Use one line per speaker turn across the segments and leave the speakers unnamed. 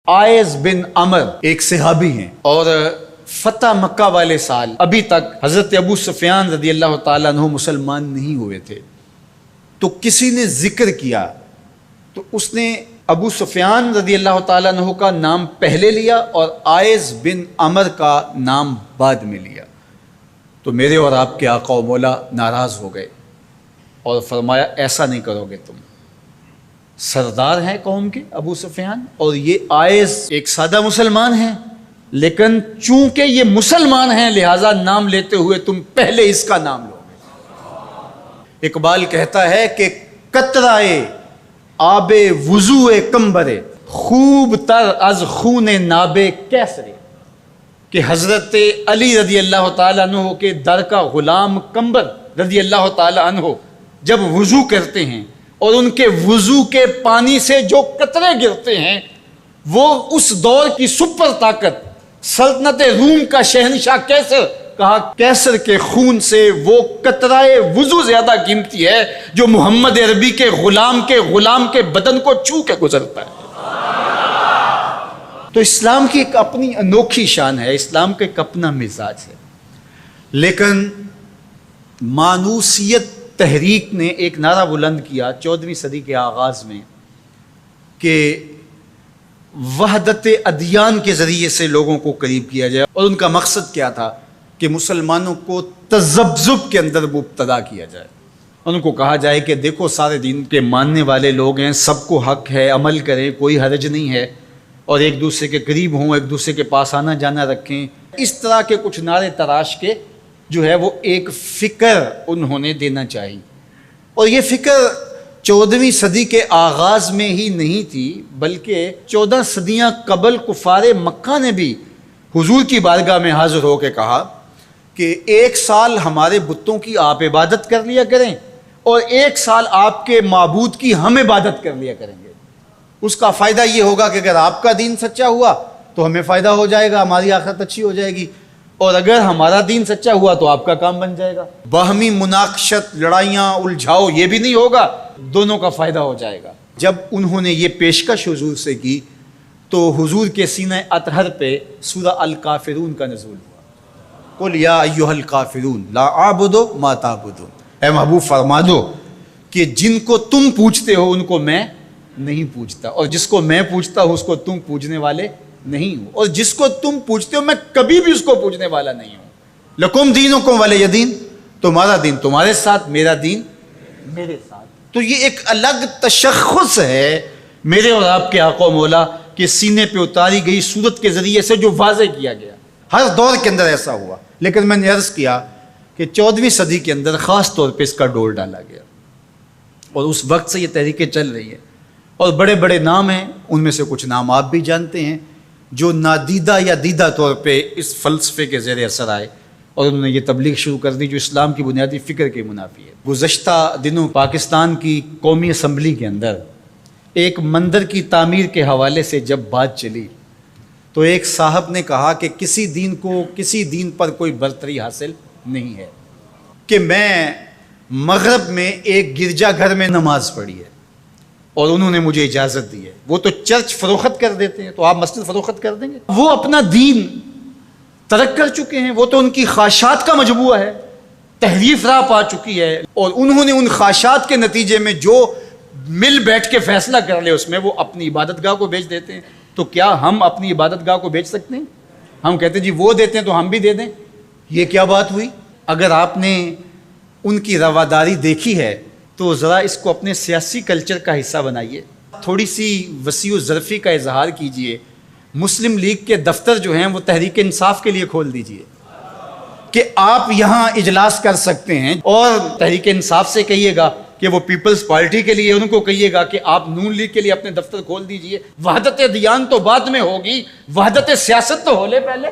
Eyes بن عمر ایک صحابی ہیں اور فتح مکہ والے سال ابھی تک حضرت ابو سفیان رضی اللہ تعالیٰ عنہ مسلمان نہیں ہوئے تھے. تو کسی نے ذکر کیا تو اس نے ابو سفیان رضی اللہ تعالیٰ عنہ کا نام پہلے لیا اور آئز بن عمر کا نام بعد میں لیا. تو میرے اور آپ کے آقا و مولا ناراض ہو گئے اور فرمایا ایسا نہیں کرو گے، تم سردار ہیں قوم کے ابو سفیان اور یہ آئز ایک سادہ مسلمان ہیں، لیکن چونکہ یہ مسلمان ہیں لہٰذا نام لیتے ہوئے تم پہلے اس کا نام لو گے. اقبال کہتا ہے کہ قطرائے آب وضو کمبرے خوب تر از خون ناب کیسرے، کہ حضرت علی رضی اللہ تعالیٰ عنہ کے در کا غلام کمبر رضی اللہ تعالیٰ عنہ جب وضو کرتے ہیں اور ان کے وضو کے پانی سے جو قطرے گرتے ہیں وہ اس دور کی سپر طاقت سلطنت روم کا شہنشاہ کیسر، کہا کیسر کے خون سے وہ قطرائے وضو زیادہ قیمتی ہے جو محمد عربی کے غلام کے بدن کو چھو کے گزرتا ہے. تو اسلام کی ایک اپنی انوکھی شان ہے، اسلام کا ایک اپنا مزاج ہے. لیکن مانوسیت تحریک نے ایک نعرہ بلند کیا 14ویں صدی کے آغاز میں کہ وحدت ادیان کے ذریعے سے لوگوں کو قریب کیا جائے، اور ان کا مقصد کیا تھا کہ مسلمانوں کو تذبذب کے اندر مبتلا کیا جائے. ان کو کہا جائے کہ دیکھو سارے دین کے ماننے والے لوگ ہیں، سب کو حق ہے، عمل کریں، کوئی حرج نہیں ہے، اور ایک دوسرے کے قریب ہوں، ایک دوسرے کے پاس آنا جانا رکھیں. اس طرح کے کچھ نعرے تراش کے جو ہے وہ ایک فکر انہوں نے دینا چاہیے. اور یہ فکر 14ویں صدی کے آغاز میں ہی نہیں تھی بلکہ 14 صدیاں قبل کفار مکہ نے بھی حضور کی بارگاہ میں حاضر ہو کے کہا کہ 1 سال ہمارے بتوں کی آپ عبادت کر لیا کریں اور 1 سال آپ کے معبود کی ہم عبادت کر لیا کریں گے. اس کا فائدہ یہ ہوگا کہ اگر آپ کا دین سچا ہوا تو ہمیں فائدہ ہو جائے گا، ہماری آخرت اچھی ہو جائے گی، اور اگر ہمارا دین سچا ہوا تو آپ کا کام بن جائے گا. باہمی مناقشت، لڑائیاں، الجھاؤ یہ بھی نہیں ہوگا، دونوں کا فائدہ ہو جائے گا. جب انہوں نے یہ پیشکش حضور سے کی تو حضور کے سینہ اطہر پہ سورہ الکافرون کا نزول ہوا. قل یا ایھا الکافرون لا اعبد ما تعبدون، اے محبوب فرما دو کہ جن کو تم پوجتے ہو ان کو میں نہیں پوجتا، اور جس کو میں پوجتا ہوں اس کو تم پوجنے والے نہیں ہو، اور جس کو تم پوجتے ہو میں کبھی بھی اس کو پوجنے والا نہیں ہوں. لکم دینکم ولی دین، تمہارا دین تمہارے ساتھ، میرا دین میرے ساتھ. تو یہ ایک الگ تشخص ہے میرے اور آپ کے آقا و مولا کے سینے پہ اتاری گئی صورت کے ذریعے سے جو واضح کیا گیا. ہر دور کے اندر ایسا ہوا، لیکن میں نے عرض کیا کہ 14ویں صدی کے اندر خاص طور پہ اس کا ڈور ڈالا گیا، اور اس وقت سے یہ تحریکیں چل رہی ہیں. اور بڑے بڑے نام ہیں، ان میں سے کچھ نام آپ بھی جانتے ہیں جو نادیدہ یا دیدہ طور پہ اس فلسفے کے زیر اثر آئے اور انہوں نے یہ تبلیغ شروع کر دی جو اسلام کی بنیادی فکر کے منافی ہے. گزشتہ دنوں پاکستان کی قومی اسمبلی کے اندر ایک مندر کی تعمیر کے حوالے سے جب بات چلی تو ایک صاحب نے کہا کہ کسی دین کو کسی دین پر کوئی برتری حاصل نہیں ہے، کہ میں مغرب میں ایک گرجا گھر میں نماز پڑھی ہے اور انہوں نے مجھے اجازت دی ہے. وہ تو چرچ فروخت کر دیتے ہیں تو آپ مسجد فروخت کر دیں گے؟ وہ اپنا دین ترک کر چکے ہیں، وہ تو ان کی خواہشات کا مجموعہ ہے، تحریف راہ پا چکی ہے، اور انہوں نے ان خواہشات کے نتیجے میں جو مل بیٹھ کے فیصلہ کر لے اس میں وہ اپنی عبادت گاہ کو بیچ دیتے ہیں. تو کیا ہم اپنی عبادت گاہ کو بیچ سکتے ہیں؟ ہم کہتے ہیں جی وہ دیتے ہیں تو ہم بھی دے دیں. یہ کیا بات ہوئی؟ اگر آپ نے ان کی رواداری دیکھی ہے تو ذرا اس کو اپنے سیاسی کلچر کا حصہ بنائیے، تھوڑی سی وسیع و ظرفی کا اظہار کیجئے. مسلم لیگ کے دفتر جو ہیں وہ تحریک انصاف کے لیے کھول دیجئے کہ آپ یہاں اجلاس کر سکتے ہیں، اور تحریک انصاف سے کہیے گا کہ وہ پیپلز پارٹی کے لیے، ان کو کہیے گا کہ آپ نون لیگ کے لیے اپنے دفتر کھول دیجئے. وحدت ادیان تو بعد میں ہوگی، وحدت سیاست تو ہو لے پہلے.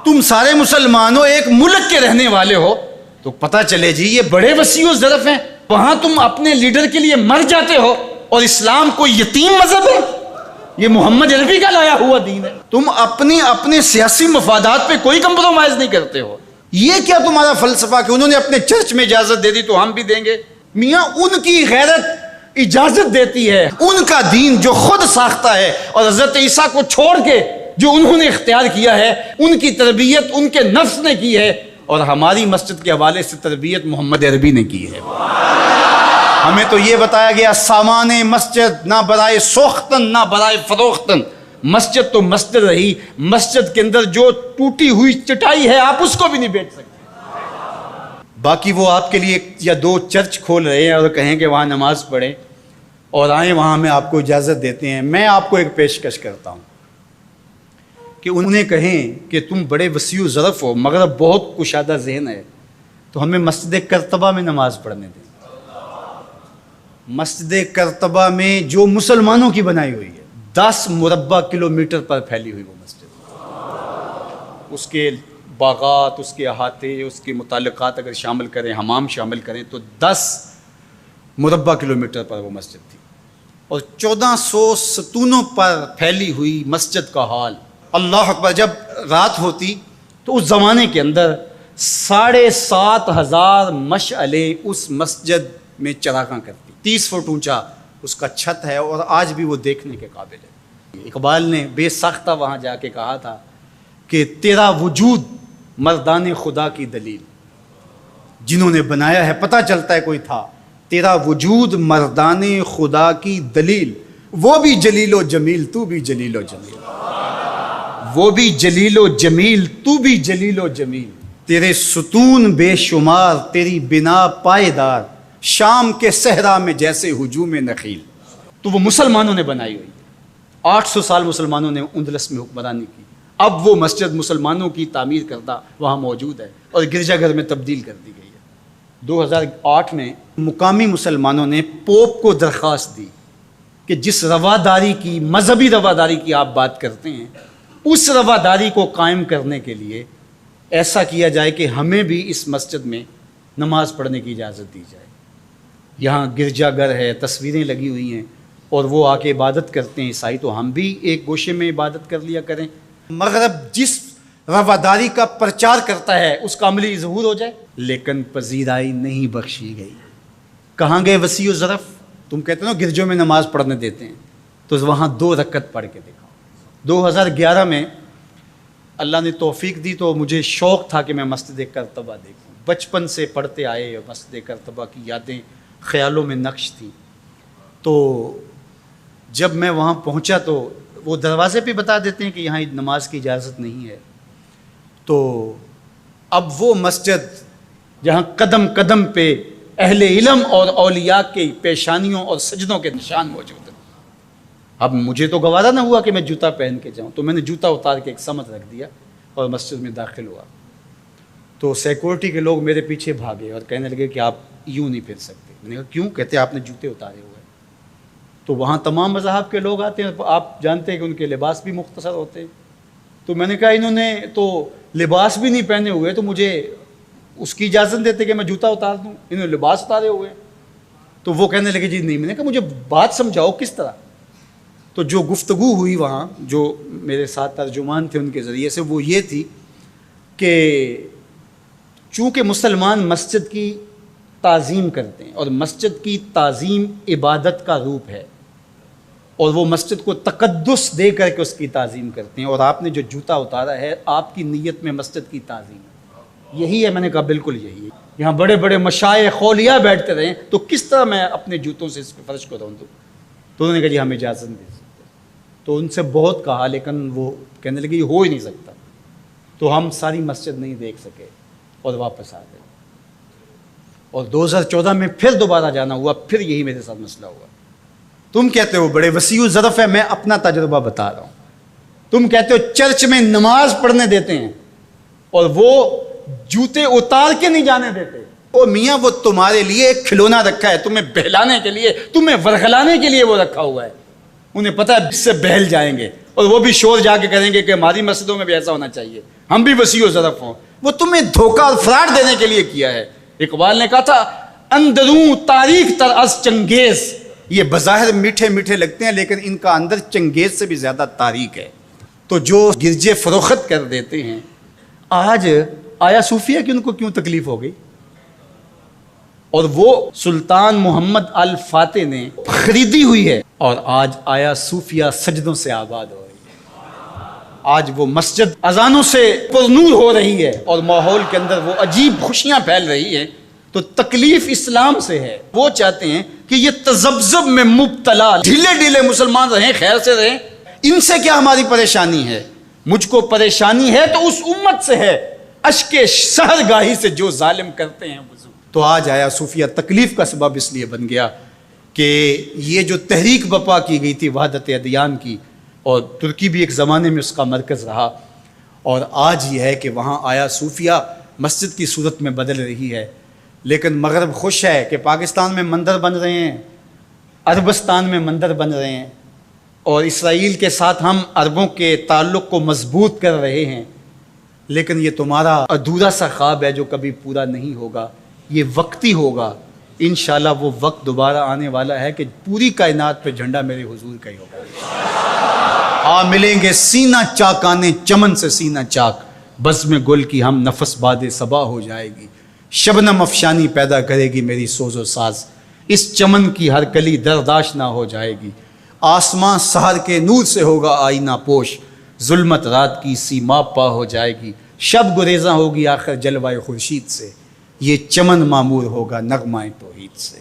تم سارے مسلمانوں ایک ملک کے رہنے والے ہو تو پتہ چلے جی یہ بڑے وسیع و ظرف ہیں. وہاں تم اپنے لیڈر کے لیے مر جاتے ہو، اور اسلام کوئی یتیم مذہب ہے؟ یہ محمد عربی کا لایا ہوا دین ہے. تم اپنے سیاسی مفادات پہ کوئی کمپرومائز نہیں کرتے ہو. یہ کیا تمہارا فلسفہ کہ انہوں نے اپنے چرچ میں اجازت دے دی تو ہم بھی دیں گے؟ میاں ان کی غیرت اجازت دیتی ہے، ان کا دین جو خود ساختہ ہے، اور حضرت عیسیٰ کو چھوڑ کے جو انہوں نے اختیار کیا ہے، ان کی تربیت ان کے نفس نے کی ہے، اور ہماری مسجد کے حوالے سے تربیت محمد عربی نے کی ہے۔ ہمیں تو یہ بتایا گیا سامان مسجد نہ برائے سوختن نہ برائے فروختن، مسجد تو مسجد رہی، مسجد کے اندر جو ٹوٹی ہوئی چٹائی ہے آپ اس کو بھی نہیں بیچ سکتے۔ باقی وہ آپ کے لیے یا دو چرچ کھول رہے ہیں اور کہیں کہ وہاں نماز پڑھیں اور آئیں، وہاں ہمیں آپ کو اجازت دیتے ہیں۔ میں آپ کو ایک پیشکش کرتا ہوں کہ انہیں کہیں کہ تم بڑے وسیع و ظرف ہو مگر بہت کشادہ ذہن ہے، تو ہمیں مسجد کرتبہ میں نماز پڑھنے دیں۔ مسجد کرتبہ میں جو مسلمانوں کی بنائی ہوئی ہے، 10 مربع کلومیٹر پر پھیلی ہوئی وہ مسجد، اس کے باغات، اس کے احاطے، اس کے متعلقات اگر شامل کریں، حمام شامل کریں، تو 10 مربع کلومیٹر پر وہ مسجد تھی، اور 1400 ستونوں پر پھیلی ہوئی مسجد کا حال۔ اللہ اکبر! جب رات ہوتی تو اس زمانے کے اندر 7500 مشعلیں اس مسجد میں چراغاں کرتی، 30 فٹ اونچا اس کا چھت ہے، اور آج بھی وہ دیکھنے کے قابل ہے۔ اقبال نے بے ساختہ وہاں جا کے کہا تھا کہ تیرا وجود مردان خدا کی دلیل، جنہوں نے بنایا ہے پتہ چلتا ہے کوئی تھا، تیرا وجود مردان خدا کی دلیل، وہ بھی جلیل و جمیل تو بھی جلیل و جمیل، وہ بھی جلیل و جمیل تو بھی جلیل و جمیل، تیرے ستون بے شمار تیری بنا پائیدار، شام کے صحرا میں جیسے ہجوم نخیل۔ تو وہ مسلمانوں نے بنائی ہوئی ہے، 800 سال مسلمانوں نے اندلس میں حکمرانی کی، اب وہ مسجد مسلمانوں کی تعمیر کردہ وہاں موجود ہے اور گرجا گھر میں تبدیل کر دی گئی ہے۔ 2008 میں مقامی مسلمانوں نے پوپ کو درخواست دی کہ جس رواداری کی، مذہبی رواداری کی آپ بات کرتے ہیں، اس رواداری کو قائم کرنے کے لیے ایسا کیا جائے کہ ہمیں بھی اس مسجد میں نماز پڑھنے کی اجازت دی جائے۔ یہاں گرجا گھر ہے، تصویریں لگی ہوئی ہیں، اور وہ آ کے عبادت کرتے ہیں عیسائی، تو ہم بھی ایک گوشے میں عبادت کر لیا کریں۔ مغرب جس رواداری کا پرچار کرتا ہے اس کا عملی ظہور ہو جائے، لیکن پذیرائی نہیں بخشی گئی۔ کہاں گئے وسیع و ظرف؟ تم کہتے ہو گرجوں میں نماز پڑھنے دیتے ہیں، تو وہاں 2 رکعت پڑھ کے دکھاؤ۔ 2011 میں اللہ نے توفیق دی تو مجھے شوق تھا کہ میں مسجد کرتبہ دیکھوں، بچپن سے پڑھتے آئے، مسجد کرتبہ کی یادیں خیالوں میں نقش تھیں۔ تو جب میں وہاں پہنچا تو وہ دروازے پہ بتا دیتے ہیں کہ یہاں نماز کی اجازت نہیں ہے، تو اب وہ مسجد جہاں قدم قدم پہ اہل علم اور اولیاء کی پیشانیوں اور سجدوں کے نشان موجود ہیں، اب مجھے تو گوارا نہ ہوا کہ میں جوتا پہن کے جاؤں، تو میں نے جوتا اتار کے ایک سمت رکھ دیا اور مسجد میں داخل ہوا۔ تو سیکورٹی کے لوگ میرے پیچھے بھاگے اور کہنے لگے کہ آپ یوں نہیں پھر سکتے۔ میں نے کہا کیوں؟ کہتے آپ نے جوتے اتارے ہوئے۔ تو وہاں تمام مذاہب کے لوگ آتے ہیں، آپ جانتے ہیں کہ ان کے لباس بھی مختصر ہوتے ہیں، تو میں نے کہا انہوں نے تو لباس بھی نہیں پہنے ہوئے، تو مجھے اس کی اجازت دیتے کہ میں جوتا اتار دوں؟ انہوں نے لباس اتارے ہوئے۔ تو وہ کہنے لگے جی نہیں۔ میں نے کہا مجھے بات سمجھاؤ کس طرح؟ تو جو گفتگو ہوئی وہاں، جو میرے ساتھ ترجمان تھے ان کے ذریعے سے، وہ یہ تھی کہ چونکہ مسلمان مسجد کی تعظیم کرتے ہیں اور مسجد کی تعظیم عبادت کا روپ ہے، اور وہ مسجد کو تقدس دے کر کے اس کی تعظیم کرتے ہیں، اور آپ نے جو جوتا اتارا ہے آپ کی نیت میں مسجد کی تعظیم ہے، یہی ہے۔ میں نے کہا بالکل یہی ہے۔ یہاں بڑے بڑے مشائخ اولیاء بیٹھتے رہیں تو کس طرح میں اپنے جوتوں سے اس فرش کو رون دوں؟ تو انہوں نے کہا جی ہم اجازت نہیں دے سکتے۔ تو ان سے بہت کہا، لیکن وہ کہنے لگے یہ ہو ہی نہیں سکتا، تو ہم ساری مسجد نہیں دیکھ سکے اور واپس آ گئے۔ اور 2014 میں پھر دوبارہ جانا ہوا، پھر یہی میرے ساتھ مسئلہ ہوا۔ تم کہتے ہو بڑے وسیع ظرف ہے، میں اپنا تجربہ بتا رہا ہوں۔ تم کہتے ہو چرچ میں نماز پڑھنے دیتے ہیں اور وہ جوتے اتار کے نہیں جانے دیتے۔ او میاں، وہ تمہارے لیے ایک کھلونا رکھا ہے، تمہیں بہلانے کے لیے، تمہیں ورغلانے کے لیے وہ رکھا ہوا ہے۔ انہیں پتہ ہے اس سے بہل جائیں گے، اور وہ بھی شور جا کے کریں گے کہ ہماری مسجدوں میں بھی ایسا ہونا چاہیے، ہم بھی وسیع ظرف ہوں۔ وہ تمہیں دھوکہ اور فراڈ دینے کے لیے کیا ہے۔ اقبال نے کہا تھا اندروں تاریخ تر از چنگیز، یہ بظاہر میٹھے میٹھے لگتے ہیں لیکن ان کا اندر چنگیز سے بھی زیادہ تاریخ ہے۔ تو جو گرجے فروخت کر دیتے ہیں، آج آیا صوفیہ کہ ان کو کیوں تکلیف ہو گئی؟ اور وہ سلطان محمد الفاتح نے خریدی ہوئی ہے، اور آج آیا صوفیہ سجدوں سے آباد ہو رہی ہے۔ آج وہ مسجد اذانوں سے پرنور ہو رہی ہے اور ماحول کے اندر وہ عجیب خوشیاں پھیل رہی ہیں۔ تو تکلیف اسلام سے ہے، وہ چاہتے ہیں کہ یہ تذبذب میں مبتلا ڈھیلے ڈھیلے مسلمان رہیں، خیر سے رہیں، ان سے کیا ہماری پریشانی ہے؟ مجھ کو پریشانی ہے تو اس امت سے ہے، اشک سحرگاہی سے جو ظالم کرتے ہیں وضو۔ تو آج آیا صوفیہ تکلیف کا سبب اس لیے بن گیا کہ یہ جو تحریک بپا کی گئی تھی وحدت ادیان کی، اور ترکی بھی ایک زمانے میں اس کا مرکز رہا، اور آج یہ ہے کہ وہاں آیا صوفیہ مسجد کی صورت میں بدل رہی ہے۔ لیکن مغرب خوش ہے کہ پاکستان میں مندر بن رہے ہیں، عربستان میں مندر بن رہے ہیں، اور اسرائیل کے ساتھ ہم عربوں کے تعلق کو مضبوط کر رہے ہیں، لیکن یہ تمہارا ادھورا سا خواب ہے جو کبھی پورا نہیں ہوگا، یہ وقتی ہوگا۔ انشاءاللہ وہ وقت دوبارہ آنے والا ہے کہ پوری کائنات پہ جھنڈا میرے حضور کا ہی ہوگا۔ ملیں گے سینہ چاکانے چمن سے سینہ چاک، بزم گل کی ہم نفس باد صبا ہو جائے گی، شبنم افشانی پیدا کرے گی میری سوز و ساز، اس چمن کی ہر کلی درداش نہ ہو جائے گی، آسمان سحر کے نور سے ہوگا آئینہ پوش، ظلمت رات کی سیما پا ہو جائے گی، شب گریزاں ہوگی آخر جلوہ خورشید سے، یہ چمن معمور ہوگا نغمہ توحید سے۔